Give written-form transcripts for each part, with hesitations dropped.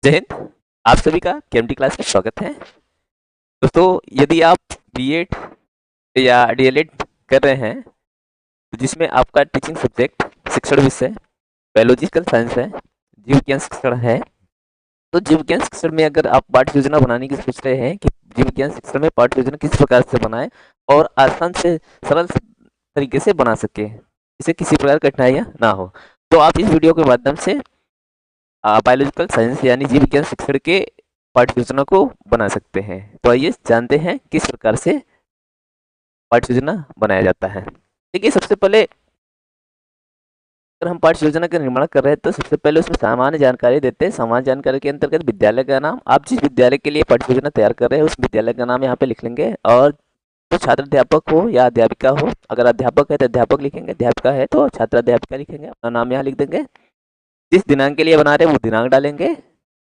जय हिंद। आप सभी का केएमटी क्लास में स्वागत है। दोस्तों, यदि आप बीएड या डीएलएड कर रहे हैं तो जिसमें आपका टीचिंग सब्जेक्ट शिक्षण विषय बायोलॉजिकल साइंस है, जीव विज्ञान शिक्षण है, तो जीव विज्ञान शिक्षण में अगर आप पाठ्य योजना बनाने की सोच रहे हैं कि जीव विज्ञान शिक्षण में पाठ्य योजना किस प्रकार से बनाएं और आसान से सरल तरीके से बना सके, जिससे किसी प्रकार की कठिनाइयाँ ना हो, तो आप इस वीडियो के माध्यम से बायोलॉजिकल साइंस यानी जीव विज्ञान शिक्षण के पाठ्य योजना को बना सकते हैं। तो आइए जानते हैं किस प्रकार से पाठ्य योजना बनाया जाता है। देखिए, सबसे पहले अगर हम पाठ्य योजना का निर्माण कर रहे हैं तो सबसे पहले उसमें सामान्य जानकारी देते हैं। सामान्य जानकारी के अंतर्गत विद्यालय का नाम, आप जिस विद्यालय के लिए पाठ्य योजना तैयार कर रहे हैं उस विद्यालय का नाम यहाँ पे लिख लेंगे, और तो छात्र अध्यापक हो या अध्यापिका हो, अगर अध्यापक है तो अध्यापक लिखेंगे, अध्यापिका है तो छात्र अध्यापिका लिखेंगे, अपना नाम यहाँ लिख देंगे। जिस दिनांक के लिए बना रहे हैं वो दिनांक डालेंगे,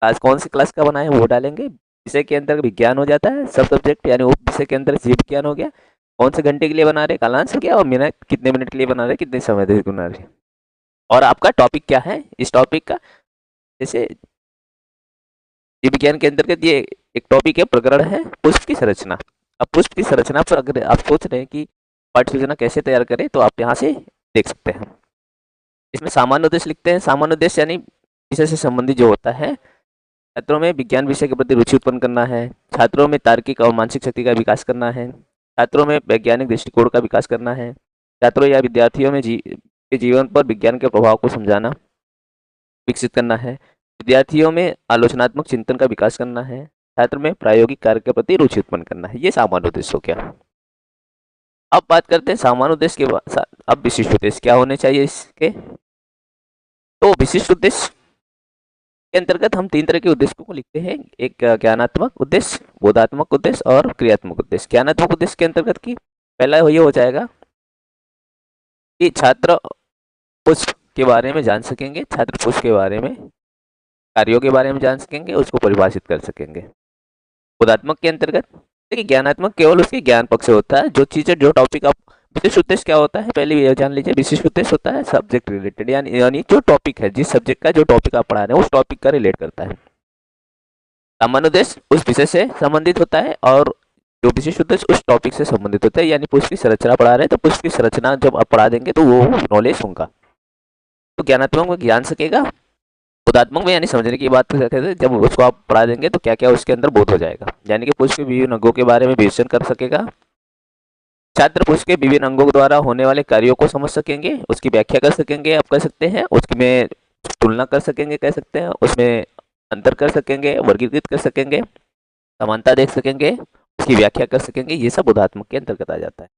आज कौन सी क्लास का बना है वो डालेंगे। विषय के अंदर विज्ञान हो जाता है, सब सब्जेक्ट यानी उप विषय के अंदर जीव विज्ञान हो गया, कौन से घंटे के लिए बना रहे कालांश हो गया, और मिनट कितने मिनट के लिए बना रहे, कितने समय तक बना रहे, और आपका टॉपिक क्या है। इस टॉपिक का जैसे जीव विज्ञान के अंतर्गत ये एक टॉपिक है, प्रकरण है पुष्प की संरचना। अब पुष्प की संरचना पर अगर आप सोच रहे हैं कि पाठ्य योजना कैसे तैयार करें तो आप यहाँ से देख सकते हैं। इसमें सामान्य उद्देश्य लिखते हैं। सामान्य उद्देश्य यानी विषय से संबंधित जो होता है, छात्रों में विज्ञान विषय के प्रति रुचि उत्पन्न करना है, छात्रों में तार्किक और मानसिक शक्ति का विकास करना है, छात्रों में वैज्ञानिक दृष्टिकोण का विकास करना है, छात्रों या विद्यार्थियों में के जीवन पर विज्ञान के प्रभाव को समझाना विकसित करना है, विद्यार्थियों में आलोचनात्मक चिंतन का विकास करना है, छात्र में प्रायोगिक कार्य के प्रति रुचि उत्पन्न करना है। ये सामान्य उद्देश्य हो गया। अब बात करते हैं सामान्य उद्देश्य के बाद अब विशिष्ट उद्देश्य क्या होने चाहिए इसके। तो विशिष्ट उद्देश्य के अंतर्गत हम तीन तरह के उद्देश्यों को लिखते हैं, एक ज्ञानात्मक उद्देश्य, बोधात्मक उद्देश्य और क्रियात्मक उद्देश्य। ज्ञानात्मक उद्देश्य के अंतर्गत की पहला ये हो जाएगा कि छात्र पुष्प के बारे में जान सकेंगे, छात्र पुष्प के बारे में कार्यों के बारे में जान सकेंगे, उसको परिभाषित कर सकेंगे। बोधात्मक के अंतर्गत देखिए, ज्ञानात्मक केवल उसके ज्ञान पक्ष से होता है, जो चीजें जो टॉपिक आप, विशिष्ट उद्देश्य क्या होता है पहले ये जान लीजिए। विशिष्ट उद्देश्य होता है सब्जेक्ट रिलेटेड, यानी जो टॉपिक है, जिस सब्जेक्ट का जो टॉपिक आप पढ़ा रहे हैं उस टॉपिक का रिलेट करता है। सामान्य उद्देश्य उस विषय से संबंधित होता है, और जो विशिष्ट उद्देश्य उस टॉपिक से संबंधित होता है। यानी पुष्प की संरचना पढ़ा रहे हैं तो पुष्प की संरचना जब आप पढ़ा देंगे तो वो नॉलेज होगा। तो ज्ञानात्मक में ज्ञान सकेगा, बोधात्मक में यानी समझने की बात कहते हैं, जब उसको आप पढ़ा देंगे तो क्या क्या उसके अंदर बोध हो जाएगा, यानी कि पुष्प के विभिन्न अंगों के बारे में विवेचन कर सकेगा। छात्र पुष्प के विभिन्न अंगों द्वारा होने वाले कार्यों को समझ सकेंगे, उसकी व्याख्या कर सकेंगे, आप कह सकते हैं उसमें तुलना कर सकेंगे, कह सकते हैं उसमें अंतर कर सकेंगे, वर्गीकृत कर सकेंगे, समानता देख सकेंगे, उसकी व्याख्या कर सकेंगे। ये सब बोधात्मक के अंतर्गत आ जाता है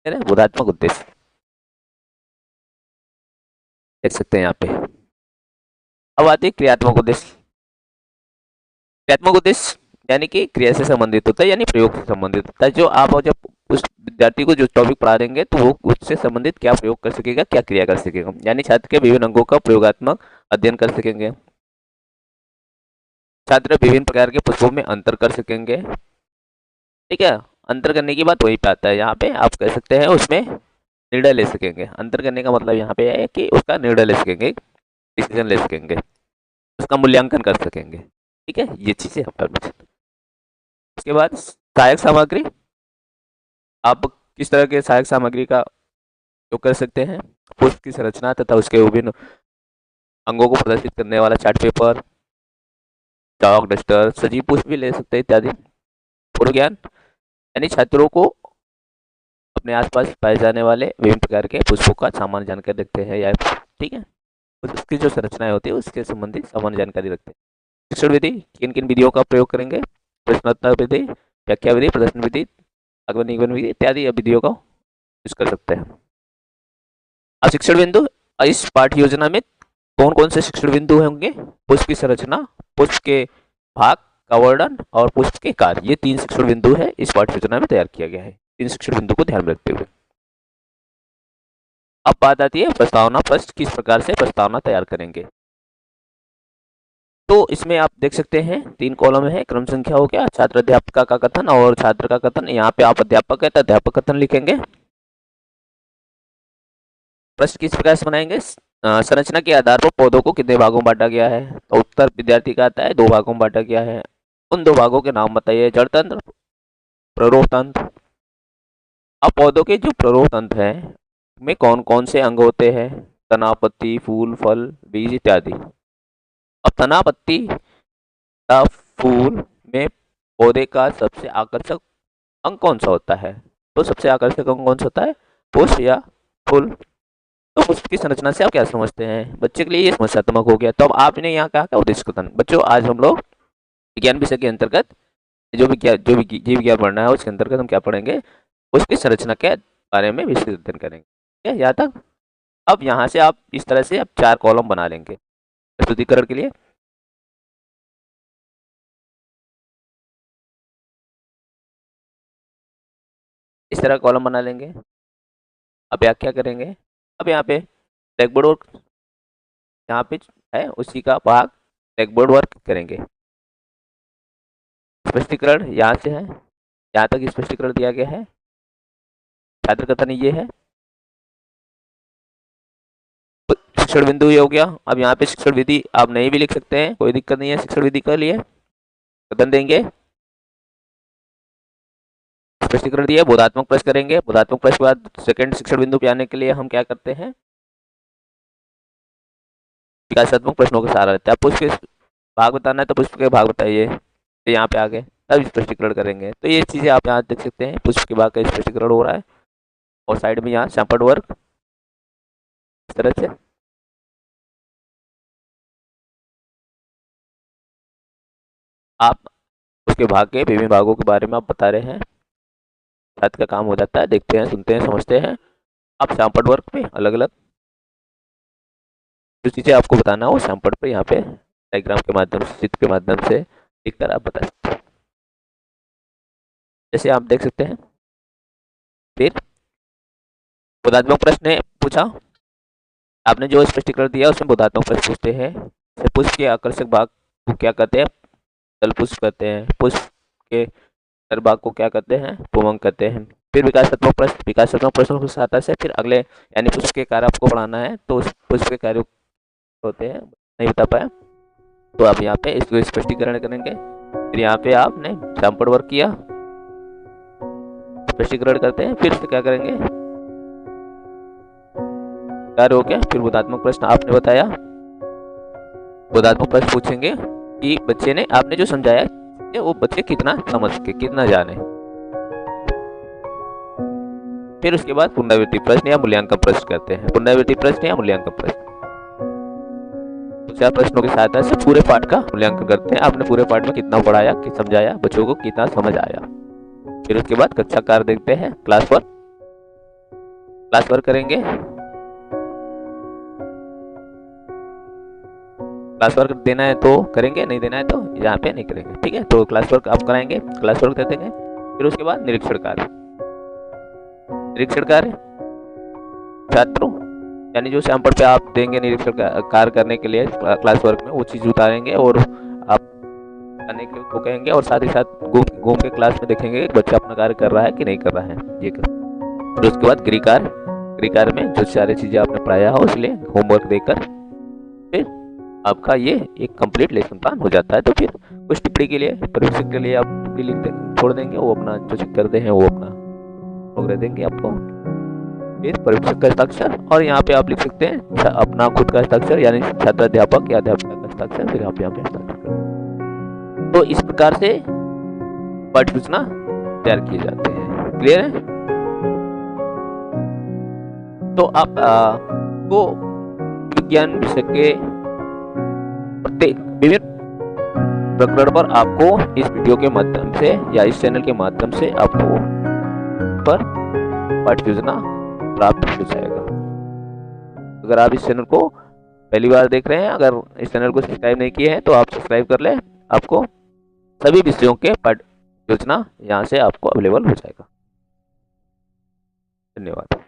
ना, बोधात्मक उद्देश्य देख सकते हैं यहाँ पे। अब आती है क्रियात्मक उद्देश्य। क्रियात्मक उद्देश्य यानी कि क्रिया से संबंधित होता है, यानी प्रयोग से संबंधित होता है। जो आप जब उस विद्यार्थी को जो टॉपिक पढ़ा देंगे तो वो उससे संबंधित क्या प्रयोग कर सकेगा, क्या क्रिया कर सकेगा, यानी छात्र के विभिन्न अंगों का प्रयोगात्मक अध्ययन कर सकेंगे। छात्र विभिन्न प्रकार के पुष्पों में अंतर कर सकेंगे। ठीक है, अंतर करने की बात वही पे आता है। यहाँ पे आप कह सकते हैं उसमें निर्णय ले सकेंगे। अंतर करने का मतलब यहाँ पे है कि उसका निर्णय ले सकेंगे, डिसीजन ले सकेंगे, उसका मूल्यांकन कर सकेंगे। ठीक है, ये चीजें यहाँ पर। उसके बाद सहायक सामग्री, आप किस तरह के सहायक सामग्री का उपयोग कर सकते हैं। पुष्प की संरचना तथा उसके विभिन्न अंगों को प्रदर्शित करने वाला चार्ट पेपर, चौक, डस्टर, सजीव पुष्प भी ले सकते हैं इत्यादि। पूर्व ज्ञान यानी छात्रों को अपने आसपास पाए जाने वाले विभिन्न प्रकार के पुष्पों का सामान्य जानकारी रखते हैं, या ठीक है उसकी जो संरचनाएं होती है उसके संबंधित सामान्य जानकारी रखते हैं। शिक्षण विधि, किन किन विधियों का प्रयोग करेंगे, प्रश्नोत्तर विधि, व्याख्या विधि, प्रदर्शन विधि, आगमन निगमन विधि इत्यादि विधियों का यूज कर सकते हैं। अब शिक्षण बिंदु, इस पाठ्य योजना में कौन कौन से शिक्षण बिंदु होंगे। पुष्प की संरचना, पुष्प के भाग का वर्णन और पुष्प के कार्य, ये तीन शिक्षण बिंदु है इस पाठ्य योजना में तैयार किया गया है। तीन शिक्षण बिंदु को ध्यान में रखते हुए अब बात आती है प्रस्तावना प्रश्न, किस प्रकार से प्रस्तावना तैयार करेंगे। तो इसमें आप देख सकते हैं तीन कॉलम है, क्रम संख्या हो गया, छात्र अध्यापक का कथन और छात्र का कथन। यहाँ पे आप अध्यापक है तो अध्यापक कथन लिखेंगे। प्रश्न किस प्रकार से बनाएंगे, संरचना के आधार पर पौधों को कितने भागों में बांटा गया है? तो उत्तर विद्यार्थी का आता है 2 भागों में बांटा गया है। उन 2 भागों के नाम बताइए। जड़ तंत्र, प्ररोह तंत्र। अब पौधों के जो प्ररोह तंत्र है में कौन कौन से अंग होते हैं? तना, पत्ती, फूल, फल, बीज इत्यादि। अब तना, पत्ती या फूल में पौधे का सबसे आकर्षक अंग कौन सा होता है? तो सबसे आकर्षक अंग कौन सा होता है? पुष्प या फूल। तो पुष्प की संरचना से आप क्या समझते हैं? बच्चे के लिए ये समस्यात्मक हो गया। तो अब आपने यहाँ कहा क्या उद्देश्य कथन। बच्चों आज हम लोग विज्ञान विषय के अंतर्गत जो भी जीव विज्ञान पढ़ना है उसके अंतर्गत हम क्या पढ़ेंगे? उसकी संरचना के बारे में विस्तृत अध्ययन करेंगे। ठीक है यहाँ तक? अब यहाँ से आप इस तरह से आप 4 कॉलम बना लेंगे प्रस्तुतिकरण के लिए। इस तरह कॉलम बना लेंगे। अब यहाँ क्या करेंगे? अब यहाँ पे ब्लैकबोर्ड वर्क यहाँ पे है उसी का भाग ब्लैकबोर्ड वर्क करेंगे। स्पष्टीकरण यहाँ से है, यहाँ तक स्पष्टीकरण दिया गया है। छात्र कथन ये है। शिक्षण बिंदु ये हो गया। अब यहाँ पे शिक्षण विधि आप नहीं भी लिख सकते हैं, कोई दिक्कत नहीं है। शिक्षण विधि के लिए कथन देंगे, स्पष्टीकरण दिया, बोधात्मक प्रश्न करेंगे। बोधात्मक प्रश्न के बाद सेकंड शिक्षण बिंदु पे आने के लिए हम क्या करते हैं? विकासात्मक प्रश्नों का सहारा लेते हैं। आपको उसके भाग बताना है तो पुष्प के भाग बताइए। तो यहाँ पे आगे तब स्पष्टीकरण करेंगे। तो ये चीजें आप यहाँ देख सकते हैं, पुष्प के भाग का स्पष्टीकरण हो रहा है और साइड में यहाँ सैंपल वर्क इस तरह से। आप उसके भाग के विभिन्न भागों के बारे में आप बता रहे हैं। छात्र का काम हो जाता है, देखते हैं, सुनते हैं, समझते हैं। आप सैंपल वर्क पे अलग अलग जो चीज़ें आपको बताना हो सैंपल पे यहाँ पे डायग्राम के माध्यम से, चित्र के माध्यम से लिखकर आप बता सकते हैं। जैसे आप देख सकते हैं। फिर बोधात्मक प्रश्न ने पूछा, आपने जो स्पष्टीकरण दिया उसमें बोधात्मक प्रश्न पूछते हैं। पुष्प के आकर्षक भाग को क्या कहते हैं? दल पुष्प कहते हैं। पुष्प के दल भाग को क्या कहते हैं? पुंगक कहते हैं। फिर विकासात्मक प्रश्न, विकासात्मक प्रश्नों की सहायता से फिर अगले यानी पुष्प के कार्य आपको पढ़ाना है तो उस पुष्प के कार्य होते हैं, नहीं बता पाया तो आप यहाँ पे इसको स्पष्टीकरण करेंगे। फिर यहाँ पे आपने सैंपल वर्क किया, स्पष्टीकरण करते हैं। फिर से क्या करेंगे? कार्य हो गया। फिर बोधात्मक प्रश्न आपने बताया, बोधात्मक प्रश्न पूछेंगे कि बच्चे ने आपने जो समझाया वो बच्चे कितना समझ के कितना जाने। फिर उसके बाद पुनरावृत्ति प्रश्न या मूल्यांकन प्रश्न करते हैं। पुनरावृत्ति प्रश्न या मूल्यांकन प्रश्न 4 प्रश्नों की सहायता से पूरे पाठ का मूल्यांकन करते हैं। आपने पूरे पाठ में कितना पढ़ाया, कि समझाया, बच्चों को कितना समझ आया। फिर उसके बाद कक्षा कार्य देखते हैं, क्लास वर्क। क्लास वर्क करेंगे। क्लास वर्क देना है तो करेंगे, नहीं देना है तो यहाँ पे नहीं करेंगे। ठीक है, तो क्लास वर्क आप कराएंगे, क्लास वर्क देते हैं। फिर उसके बाद निरीक्षण कार्य। निरीक्षण कार्य छात्रों यानी जो सैंपल पे आप देंगे निरीक्षण कार्य करने के लिए क्लास वर्क में वो चीज़ उतारेंगे और आप करने के लिए उसको कहेंगे और साथ ही साथ घूम के क्लास में देखेंगे कि बच्चा अपना कार्य कर रहा है कि नहीं कर रहा है। ये कर। फिर उसके बाद गृह कार्य। गृह कार्य में जो सारी चीज़ें आपने पढ़ाया हो उसलिए होमवर्क देकर फिर आपका ये एक कंप्लीट लेसन प्लान हो जाता है। तो फिर कुछ टिप्पणी के लिए, पर्यवेक्षक के लिए आप टिप्पणी लिख छोड़ देंगे, वो अपना जो चेक करते हैं वो अपना लोग देंगे आपको। फिर पर्यवेक्षक का हस्ताक्षर और यहाँ पे आप लिख सकते हैं अपना खुद का हस्ताक्षर यानी छात्र अध्यापक या अध्यापिका का हस्ताक्षर। फिर आप यहाँ पे हस्ताक्षर करें। तो इस प्रकार से पाठ्य सूचना तैयार किए जाते हैं। क्लियर है? तो आप को विज्ञान विषय के प्रत्येक विभिन्न प्रकरण पर आपको इस वीडियो के माध्यम से या इस चैनल के माध्यम से आपको पर पाठ्य योजना प्राप्त हो जाएगा। अगर आप इस चैनल को पहली बार देख रहे हैं, अगर इस चैनल को सब्सक्राइब नहीं किए हैं तो आप सब्सक्राइब कर लें। आपको सभी विषयों के पाठ्य योजना यहाँ से आपको अवेलेबल हो जाएगा। धन्यवाद।